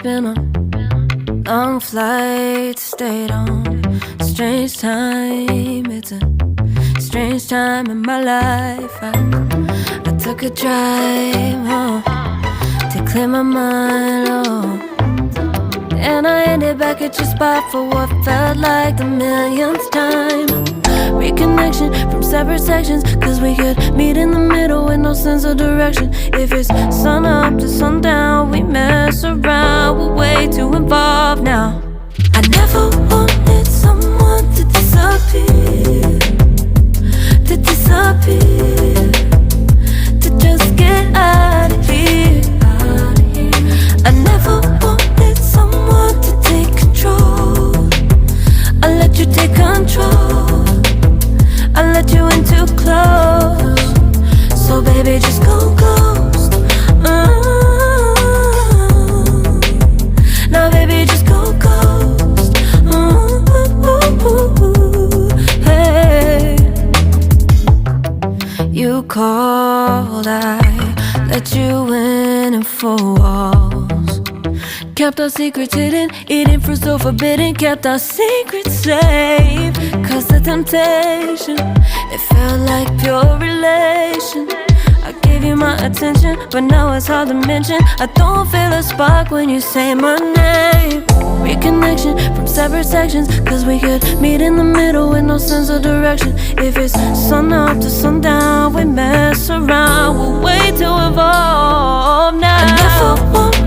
been a long flight, stayed on a strange time. It's a strange time in my life. I took a drive home to clear my mind, and I ended back at your spot for what felt like the millionth time. Reconnection from separate sections, cause we could meet in the middle with no sense of direction. If it's sun up to sundown, we mess around, we're way too involved now. I never wanted someone to disappear, to disappear, to just get out of here. I never wanted someone to take control. I let you take control, I let you in too close. So baby, just go ghost. Now baby, just go ghost. Hey, you called, I let you in and 4 walls. Kept our secrets hidden, eating fruit so forbidden. Kept our secrets safe, cause the temptation, it felt like pure relation. I gave you my attention, but now it's hard to mention. I don't feel a spark when you say my name. Reconnection from separate sections, cause we could meet in the middle with no sense of direction. If it's sun up to sundown, we mess around, we're way too involved now. I never want